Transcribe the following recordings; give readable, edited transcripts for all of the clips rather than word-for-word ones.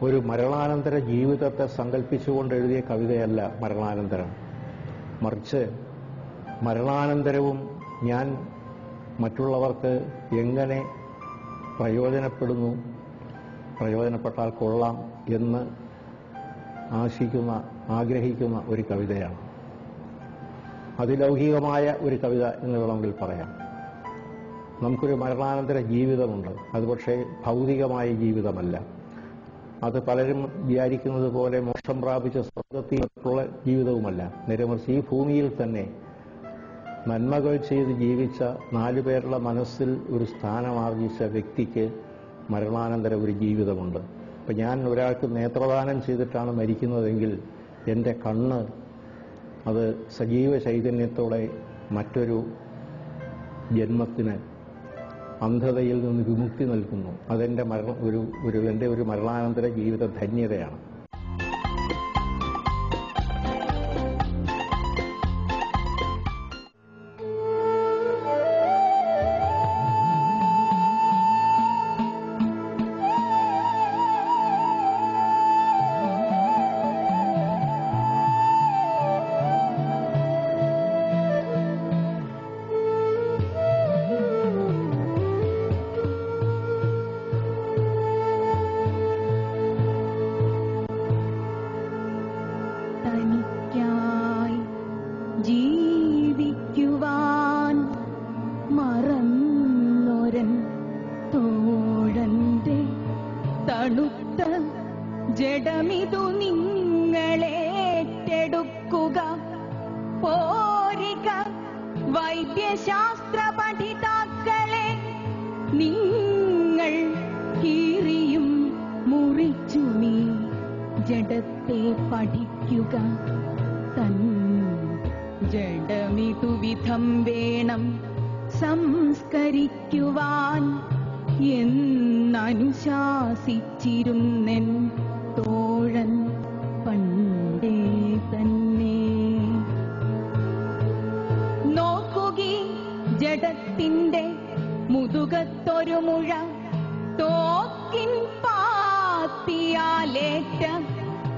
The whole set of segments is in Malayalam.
ഒരു മരണാനന്തര ജീവിതത്തെ സങ്കല്പിച്ചുകൊണ്ട് എഴുതിയ കവിതയല്ല മരണാനന്തരം. മറിച്ച് മരണാനന്തരവും ഞാൻ മറ്റുള്ളവർക്ക് എങ്ങനെ പ്രയോജനപ്പെട്ടാൽ കൊള്ളാം എന്ന് ആഗ്രഹിക്കുന്ന ഒരു കവിതയാണ്. അതിലൗകികമായ ഒരു കവിത എന്ന് വേണമെങ്കിൽ പറയാം. നമുക്കൊരു മരണാനന്തര ജീവിതമുണ്ട്. അത് പക്ഷേ ഭൗതികമായ ജീവിതമല്ല. അത് പലരും വിചാരിക്കുന്നത് പോലെ മോക്ഷം പ്രാപിച്ച സ്വർഗത്തിലുള്ള ജീവിതവുമല്ല. നേരെമറിച്ച് ഈ ഭൂമിയിൽ തന്നെ നന്മകൾ ചെയ്ത് ജീവിച്ച 4 പേരുടെ മനസ്സിൽ ഒരു സ്ഥാനമാർജിച്ച വ്യക്തിക്ക് മരണാനന്തര ഒരു ജീവിതമുണ്ട്. ഇപ്പം ഞാൻ ഒരാൾക്ക് നേത്രദാനം ചെയ്തിട്ടാണ് മരിക്കുന്നതെങ്കിൽ എൻ്റെ കണ്ണ് അത് സജീവ ചൈതന്യത്തോടെ മറ്റൊരു ജന്മത്തിന് അന്ധതയിൽ നിന്ന് വിമുക്തി നൽകുന്നു. അതെൻ്റെ എൻ്റെ ഒരു മരണാനന്തര ജീവിത ധന്യതയാണ്. ജീവിക്കുവാൻ മറന്നൊരൻ തോഴന്റെ തണുത്ത ജഡമിതു നിങ്ങളേറ്റെടുക്കുക. പോരിക വൈദ്യശാസ്ത്ര പഠിതാക്കളെ, നിങ്ങൾ കീറിയും മുറിച്ചുമീ ജഡത്തെ പഠിക്കുക. തൻ ജഡമിതു വിധം വേണം സംസ്കരിക്കുവാൻ എന്നനുശാസിച്ചിരുന്നെൻ തോഴൻ പണ്ടേ തന്നെ. നോക്കുകി ജഡത്തിന്റെ മുതുകത്തൊരു മുഴ, തോക്കിൻ പാത്തിയാലേറ്റ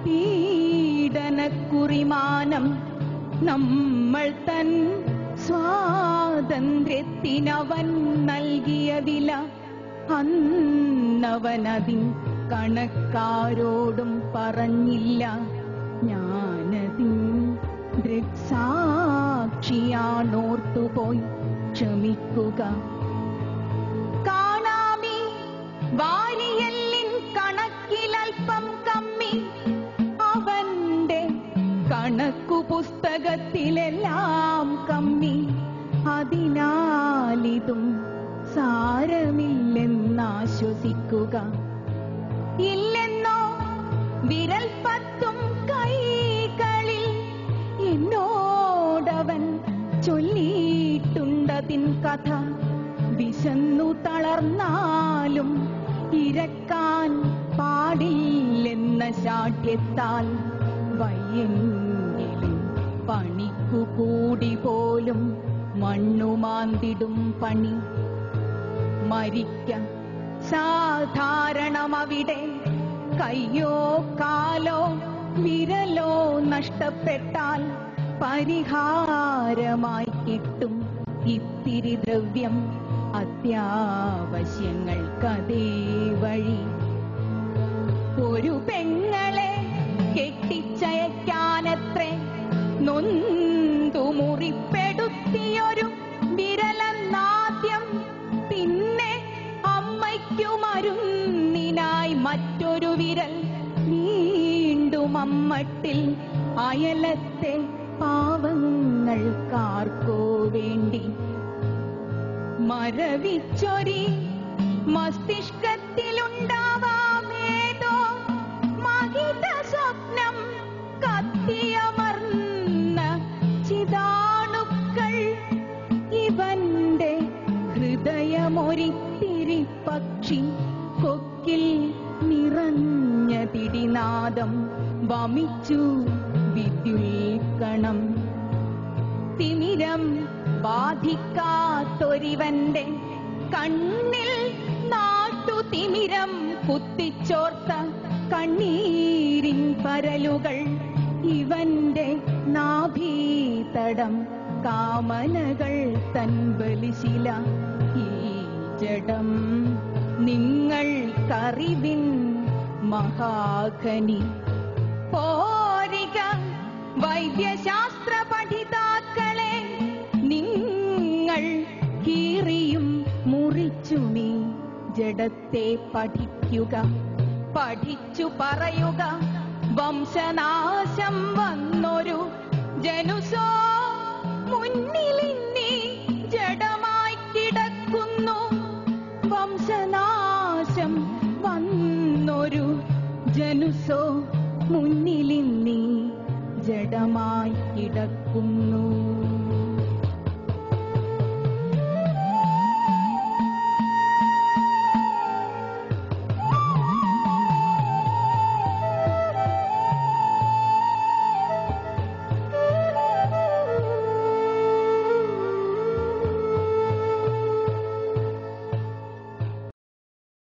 പീഡനക്കുറിമാനം. നമ്മൾ തൻ സ്വാതന്ത്ര്യത്തിനവൻ നൽകിയ വില അന്നവനതിൻ കണക്കാരോടും പറഞ്ഞില്ല. ഞാനതിൻ ദൃക്സാക്ഷിയാണോർത്തുപോയി ക്ഷമിക്കുക. കാണാമീ വാരിയല്ലിൻ കണക്കിലൽപ്പം കമ്മി, അവന്റെ കണക്കു പുസ്തകത്തിലെല്ലാം കമ്മി. അതിനാലിതും സാരമില്ലെന്നാശ്വസിക്കുക. ഇല്ലെന്നോ വിരൽപ്പത്തും കൈകളിൽ എന്നോടവൻ ചൊല്ലിയിട്ടുണ്ടതിൻ കഥ. വിശന്നു തളർന്നാലും ഇരക്കാൻ പാടില്ലെന്ന ശാഠ്യത്താൽ വയ്യെങ്കിലും പണിക്കു കൂടി പോലും മണ്ണുമാന്തിടും പണി. മരിക്ക സാധാരണമവിടെ, കയ്യോ കാലോ വിരലോ നഷ്ടപ്പെട്ടാൽ പരിഹാരമായി കിട്ടും ഇത്തിരി ദ്രവ്യം. അത്യാവശ്യങ്ങൾക്കതേ വഴി. ഒരു പെങ്ങളെ കെട്ടിച്ചയക്കാനത്രേ നൊന്തു മുറിപ്പെടുത്തിയൊരു വിരലെന്നാദ്യം. പിന്നെ അമ്മയ്ക്കു മരുന്നിനായി മറ്റൊരു വിരൽ. വീണ്ടും അമ്മട്ടിൽ അയലത്തെ പാവങ്ങൾക്കാർക്കോ വേണ്ടി. മരവിച്ചൊരി മസ്തിഷ്കത്തിലുണ്ടാവാമേതോ മഹിത സ്വപ്നം. കത്തിയമർന്ന ചിതാണുക്കൾ ഇവന്റെ ഹൃദയമൊരിത്തിരി പക്ഷി. കൊക്കിൽ നിറഞ്ഞ തിടിനാദം വമിച്ചു വിദ്യുൽക്കണം. തിമിരം ബാധിക്കാത്തൊരിവന്റെ കണ്ണിൽ നാട്ടുതിമിരം കുത്തിച്ചോർത്ത കണ്ണീരിൻ പരലുകൾ ഇവന്റെ നാഭീതടം കാമനകൾ തൻ ബലിശില ഈ ജഡം നിങ്ങൾക്കറിവിൻ മഹാഖനി പോരിക വൈദ്യശാസ്ത്ര പഠിതാക്കളെ നിങ്ങൾ കീറിയും മുറിച്ചുമീ ജഡത്തെ പഠിക്കുക പഠിച്ചു പറയുക വംശനാശം വന്നൊരു ജനുസോ മുന്നിലിന്നി ജഡമായി കിടക്കുന്നു വംശനാശം വന്നൊരു ജനുസോ മുന്നിലിന്നി ജഡമായി കിടക്കുന്നു.